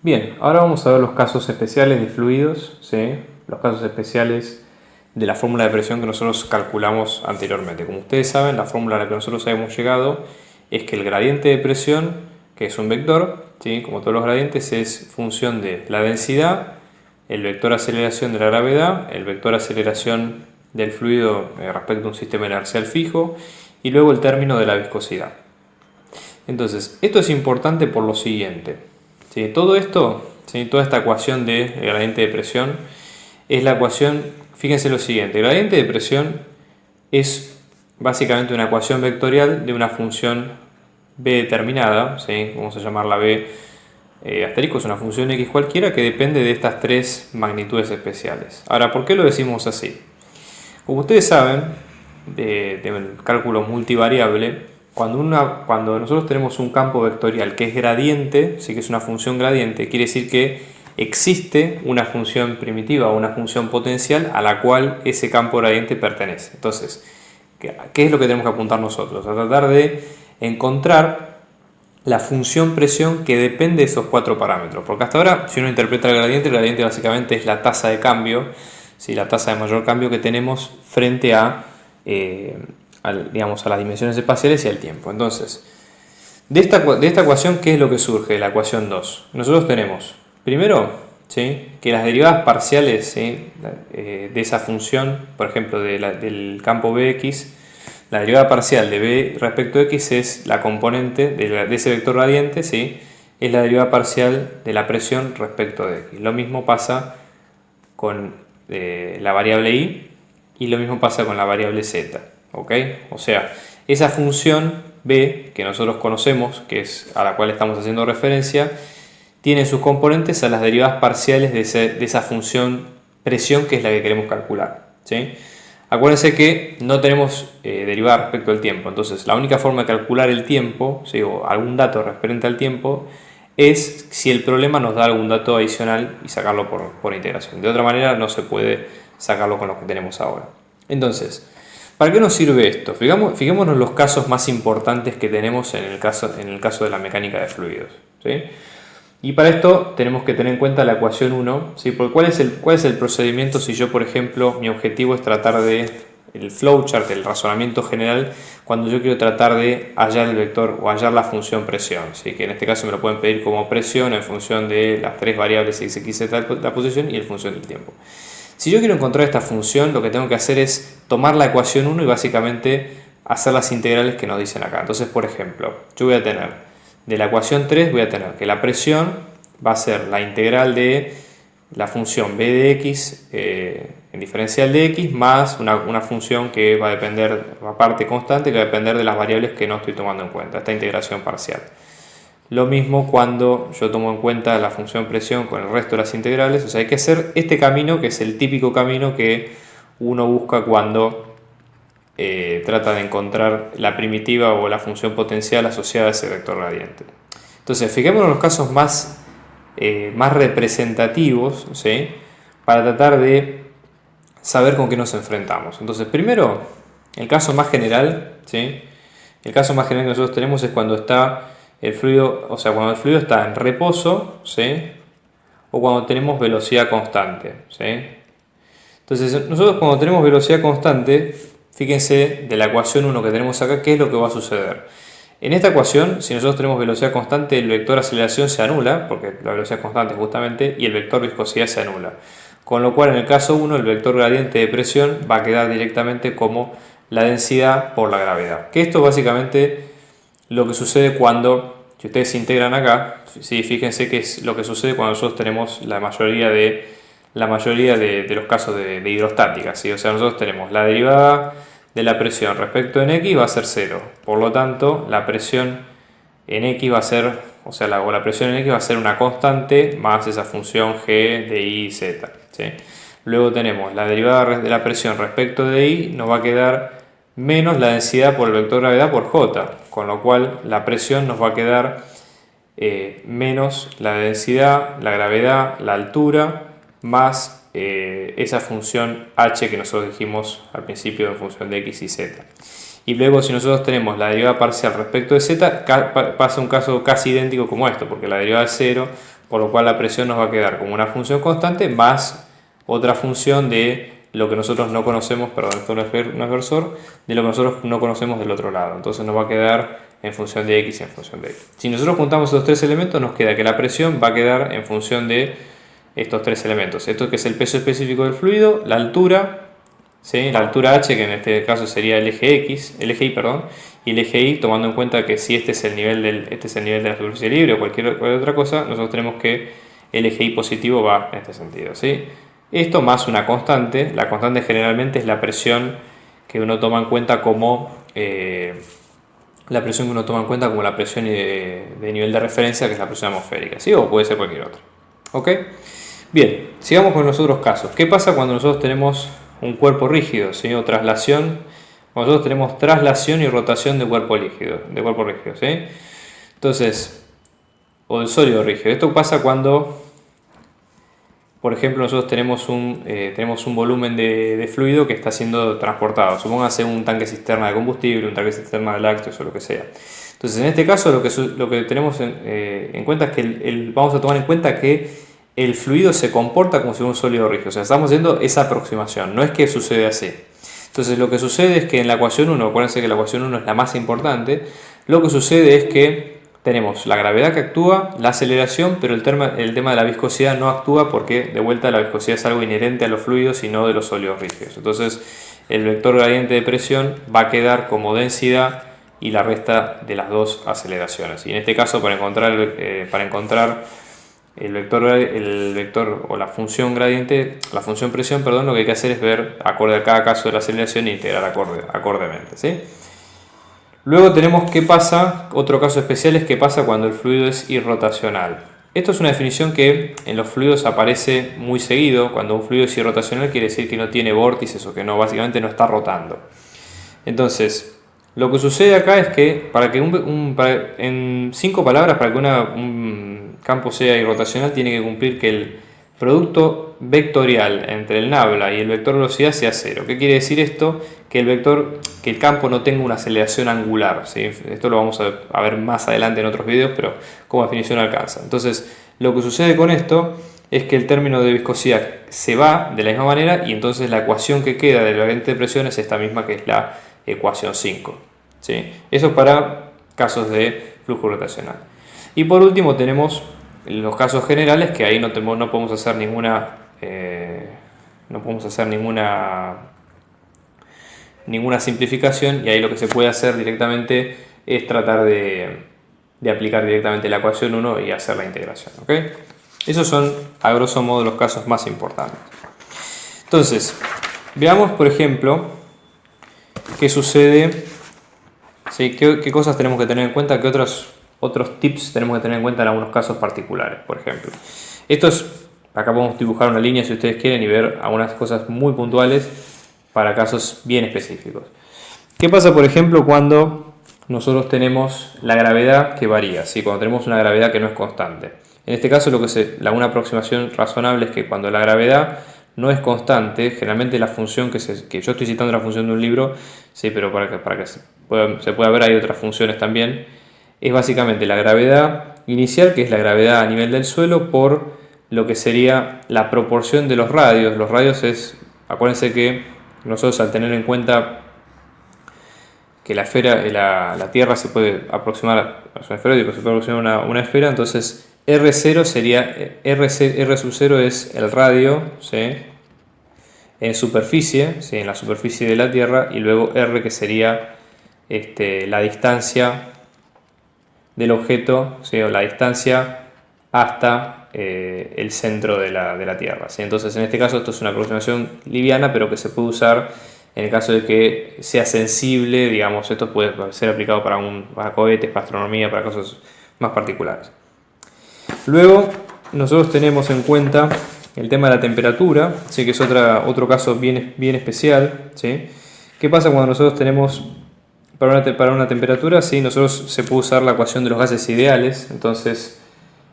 Bien, ahora vamos a ver los casos especiales de fluidos, ¿sí? Los casos especiales de la fórmula de presión que nosotros calculamos anteriormente. Como ustedes saben, la fórmula a la que nosotros hemos llegado es que el gradiente de presión, que es un vector, ¿sí? Como todos los gradientes, es función de la densidad, el vector aceleración de la gravedad, el vector aceleración del fluido respecto a un sistema inercial fijo y luego el término de la viscosidad. Entonces, esto es importante por lo siguiente. ¿Sí? Todo esto, ¿sí? Toda esta ecuación de gradiente de presión es la ecuación, fíjense lo siguiente, el gradiente de presión es básicamente una ecuación vectorial de una función b determinada, ¿sí? Vamos a llamarla b asterisco, es una función x cualquiera que depende de estas tres magnitudes especiales. Ahora, ¿por qué lo decimos así? Como ustedes saben, del cálculo multivariable, cuando nosotros tenemos un campo vectorial que es gradiente, sí que es una función gradiente, quiere decir que existe una función primitiva o una función potencial a la cual ese campo gradiente pertenece. Entonces, ¿qué es lo que tenemos que apuntar nosotros? A tratar de encontrar la función presión que depende de esos cuatro parámetros. Porque hasta ahora, si uno interpreta el gradiente básicamente es la tasa de cambio, ¿sí? La tasa de mayor cambio que tenemos frente digamos, a las dimensiones espaciales y al tiempo. Entonces, de esta ecuación, ¿qué es lo que surge de la ecuación 2? Nosotros tenemos, primero, ¿sí? Que las derivadas parciales, ¿sí? De esa función, por ejemplo, del campo Bx, la derivada parcial de b respecto a x es la componente de ese vector gradiente, ¿sí? Es la derivada parcial de la presión respecto de x. Lo mismo pasa con la variable y lo mismo pasa con la variable z. ¿Ok? O sea, esa función b que nosotros conocemos, que es a la cual estamos haciendo referencia, tiene sus componentes a las derivadas parciales de esa función presión que es la que queremos calcular, ¿sí? Acuérdense que no tenemos derivada respecto al tiempo, entonces la única forma de calcular el tiempo, ¿sí? O algún dato referente al tiempo, es si el problema nos da algún dato adicional y sacarlo por integración. De otra manera no se puede sacarlo con lo que tenemos ahora. Entonces, ¿para qué nos sirve esto? Fijémonos los casos más importantes que tenemos en el caso de la mecánica de fluidos, ¿sí? Y para esto tenemos que tener en cuenta la ecuación 1, ¿sí? Porque ¿cuál es el procedimiento si yo, por ejemplo, mi objetivo es tratar de el flowchart, el razonamiento general, cuando yo quiero tratar de hallar el vector o hallar la función presión, ¿sí? Que en este caso me lo pueden pedir como presión en función de las tres variables x, y z, la posición y en función del tiempo. Si yo quiero encontrar esta función, lo que tengo que hacer es tomar la ecuación 1 y básicamente hacer las integrales que nos dicen acá. Entonces, por ejemplo, yo voy a tener, de la ecuación 3 voy a tener que la presión va a ser la integral de la función b de x en diferencial de x más una función que va a depender, aparte constante, que va a depender de las variables que no estoy tomando en cuenta, esta integración parcial. Lo mismo cuando yo tomo en cuenta la función presión con el resto de las integrales. O sea, hay que hacer este camino, que es el típico camino que uno busca cuando trata de encontrar la primitiva o la función potencial asociada a ese vector gradiente. Entonces, fijémonos en los casos más representativos, ¿sí? Para tratar de saber con qué nos enfrentamos. Entonces, primero, el caso más general, ¿sí? El caso más general que nosotros tenemos es cuando está el fluido, o sea, cuando el fluido está en reposo, ¿sí? O cuando tenemos velocidad constante, ¿sí? Entonces, nosotros cuando tenemos velocidad constante, fíjense de la ecuación 1 que tenemos acá, ¿qué es lo que va a suceder? En esta ecuación, si nosotros tenemos velocidad constante, el vector aceleración se anula, porque la velocidad constante justamente, y el vector viscosidad se anula. Con lo cual, en el caso 1, el vector gradiente de presión va a quedar directamente como la densidad por la gravedad. Que esto básicamente lo que sucede cuando, si ustedes se integran acá, ¿sí? Fíjense que es lo que sucede cuando nosotros tenemos la mayoría de los casos de hidrostática, ¿sí? O sea, nosotros tenemos la derivada de la presión respecto en x va a ser 0. Por lo tanto, la presión en x va a ser, o sea, la presión en x va a ser una constante más esa función g de y y z, ¿sí? Luego tenemos la derivada de la presión respecto de y, nos va a quedar menos la densidad por el vector gravedad por j, con lo cual la presión nos va a quedar menos la densidad, la gravedad, la altura, más esa función h que nosotros dijimos al principio en función de x y z. Y luego si nosotros tenemos la derivada parcial respecto de z, pasa un caso casi idéntico como esto, porque la derivada es 0, por lo cual la presión nos va a quedar como una función constante más otra función de lo que nosotros no conocemos, perdón, esto no es versor, de lo que nosotros no conocemos del otro lado. Entonces nos va a quedar en función de x y en función de y. Si nosotros juntamos estos tres elementos, nos queda que la presión va a quedar en función de estos tres elementos. Esto que es el peso específico del fluido, la altura, ¿sí? La altura h, que en este caso sería el eje x, el eje y, perdón, y el eje y, tomando en cuenta que si este es el nivel de la superficie libre o cualquier otra cosa, nosotros tenemos que el eje y positivo va en este sentido, ¿sí? Esto más una constante. La constante generalmente es la presión que uno toma en cuenta como la presión de nivel de referencia, que es la presión atmosférica, ¿sí? O puede ser cualquier otra. ¿Ok? Bien, sigamos con los otros casos. ¿Qué pasa cuando nosotros tenemos un cuerpo rígido, ¿sí? O traslación. Cuando nosotros tenemos traslación y rotación de cuerpo rígido, ¿sí? Entonces, o del sólido rígido. Esto pasa cuando, por ejemplo, nosotros tenemos un volumen de fluido que está siendo transportado. Supóngase un tanque cisterna de combustible, un tanque cisterna de lácteos o lo que sea. Entonces, en este caso, lo que tenemos en cuenta es que vamos a tomar en cuenta que el fluido se comporta como si fuera un sólido rígido. O sea, estamos haciendo esa aproximación, no es que sucede así. Entonces, lo que sucede es que en la ecuación 1, acuérdense que la ecuación 1 es la más importante, lo que sucede es que tenemos la gravedad que actúa, la aceleración, pero el tema de la viscosidad no actúa porque, de vuelta, la viscosidad es algo inherente a los fluidos y no de los sólidos rígidos. Entonces, el vector gradiente de presión va a quedar como densidad y la resta de las dos aceleraciones. Y en este caso, para encontrar el vector o la función presión, lo que hay que hacer es ver acorde a cada caso de la aceleración e integrar acordemente, ¿sí? Luego tenemos qué pasa, otro caso especial es qué pasa cuando el fluido es irrotacional. Esto es una definición que en los fluidos aparece muy seguido. Cuando un fluido es irrotacional quiere decir que no tiene vórtices o que básicamente no está rotando. Entonces, lo que sucede acá es que en 5 palabras, para que un campo sea irrotacional, tiene que cumplir que el producto vectorial entre el nabla y el vector velocidad sea 0. ¿Qué quiere decir esto? Que el campo no tenga una aceleración angular, ¿sí? Esto lo vamos a ver más adelante en otros videos, pero como definición alcanza. Entonces, lo que sucede con esto es que el término de viscosidad se va de la misma manera y entonces la ecuación que queda del gradiente de presión es esta misma, que es la ecuación 5. ¿Sí? Eso para casos de flujo rotacional. Y por último tenemos los casos generales, que ahí no podemos hacer ninguna simplificación, y ahí lo que se puede hacer directamente es tratar de aplicar directamente la ecuación 1 y hacer la integración. ¿Okay? Esos son a grosso modo los casos más importantes. Entonces, veamos por ejemplo qué sucede, ¿sí? ¿Qué cosas tenemos que tener en cuenta? ¿Qué otros tips tenemos que tener en cuenta en algunos casos particulares? Por ejemplo, acá podemos dibujar una línea si ustedes quieren y ver algunas cosas muy puntuales para casos bien específicos. ¿Qué pasa, por ejemplo, cuando nosotros tenemos la gravedad que varía? ¿Sí? Cuando tenemos una gravedad que no es constante. En este caso, una aproximación razonable es que cuando la gravedad no es constante, generalmente la función que yo estoy citando la función de un libro, sí, pero para que se pueda ver hay otras funciones también, es básicamente la gravedad inicial, que es la gravedad a nivel del suelo, por lo que sería la proporción de los radios. Los radios acuérdense que nosotros, al tener en cuenta que la Tierra se puede aproximar, es un esferoide, se puede aproximar una esfera, entonces R0 sería, R sub 0 es el radio, ¿sí? En superficie, ¿sí? En la superficie de la Tierra, y luego R, que sería la distancia del objeto, ¿sí? O la distancia hasta el centro de la Tierra, ¿sí? Entonces, en este caso, esto es una aproximación liviana, pero que se puede usar en el caso de que sea sensible. Digamos, esto puede ser aplicado para cohetes, para astronomía, para cosas más particulares. Luego, nosotros tenemos en cuenta el tema de la temperatura, ¿sí? Que es otro caso bien especial, ¿sí? ¿Qué pasa cuando nosotros tenemos para una temperatura? ¿Sí? Se puede usar la ecuación de los gases ideales. Entonces,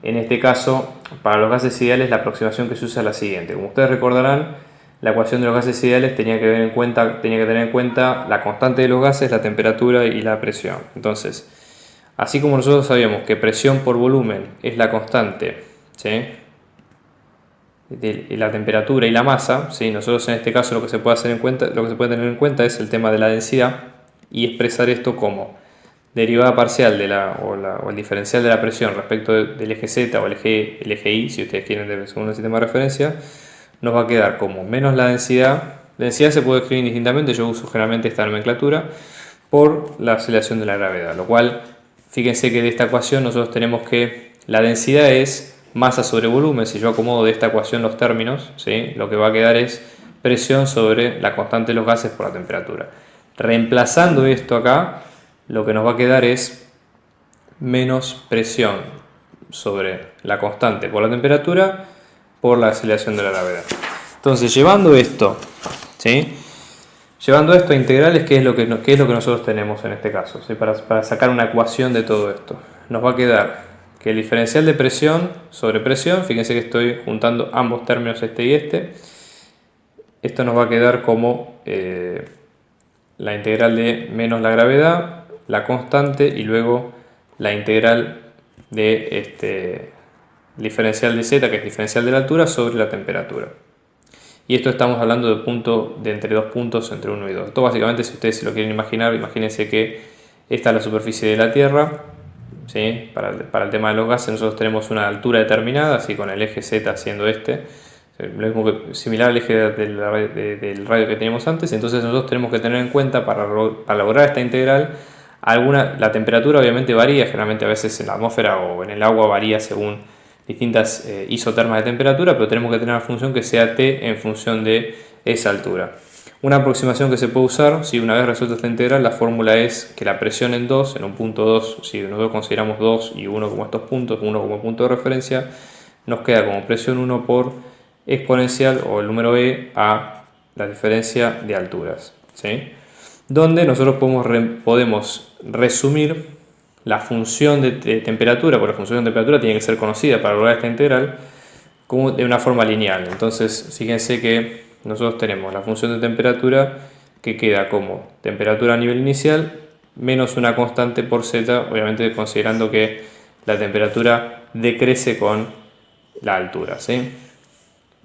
en este caso, para los gases ideales, la aproximación que se usa es la siguiente. Como ustedes recordarán, la ecuación de los gases ideales tenía que tener en cuenta la constante de los gases, la temperatura y la presión. Entonces, así como nosotros sabíamos que presión por volumen es la constante, ¿sí? De la temperatura y la masa, ¿sí? Nosotros en este caso lo que se puede tener en cuenta es el tema de la densidad y expresar esto como derivada parcial o el diferencial de la presión respecto del eje Z o el eje Y, si ustedes quieren según el sistema de referencia, nos va a quedar como menos la densidad. La densidad se puede escribir indistintamente, yo uso generalmente esta nomenclatura, por la aceleración de la gravedad, lo cual, fíjense que de esta ecuación nosotros tenemos que la densidad es masa sobre volumen. Si yo acomodo de esta ecuación los términos, ¿sí? Lo que va a quedar es presión sobre la constante de los gases por la temperatura. Reemplazando esto acá, lo que nos va a quedar es menos presión sobre la constante por la temperatura por la aceleración de la gravedad. Entonces, llevando esto, ¿sí? Llevando esto a integrales, ¿qué es lo que nosotros tenemos en este caso? ¿Sí? Para sacar una ecuación de todo esto, nos va a quedar que el diferencial de presión sobre presión, fíjense que estoy juntando ambos términos, este y este, esto nos va a quedar como la integral de menos la gravedad, la constante y luego la integral de diferencial de z, que es diferencial de la altura, sobre la temperatura. Y esto estamos hablando de punto de entre dos puntos, entre 1 y 2. Esto básicamente, si ustedes se lo quieren imaginar, imagínense que esta es la superficie de la Tierra, ¿sí? Para el tema de los gases nosotros tenemos una altura determinada, así con el eje Z siendo lo mismo similar al eje del radio que teníamos antes. Entonces nosotros tenemos que tener en cuenta para lograr esta integral, la temperatura obviamente varía, generalmente a veces en la atmósfera o en el agua varía según distintas isotermas de temperatura, pero tenemos que tener una función que sea t en función de esa altura. Una aproximación que se puede usar, si una vez resuelta esta integral, la fórmula es que la presión en un punto 2, si nosotros consideramos 2 y 1 como estos puntos, 1 como punto de referencia, nos queda como presión 1 por exponencial o el número e a la diferencia de alturas, ¿sí? Donde nosotros podemos resumir la función de temperatura, porque la función de temperatura tiene que ser conocida para lograr esta integral, como de una forma lineal. Entonces, fíjense que nosotros tenemos la función de temperatura que queda como temperatura a nivel inicial menos una constante por z, obviamente considerando que la temperatura decrece con la altura, ¿sí?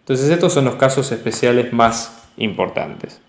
Entonces estos son los casos especiales más importantes.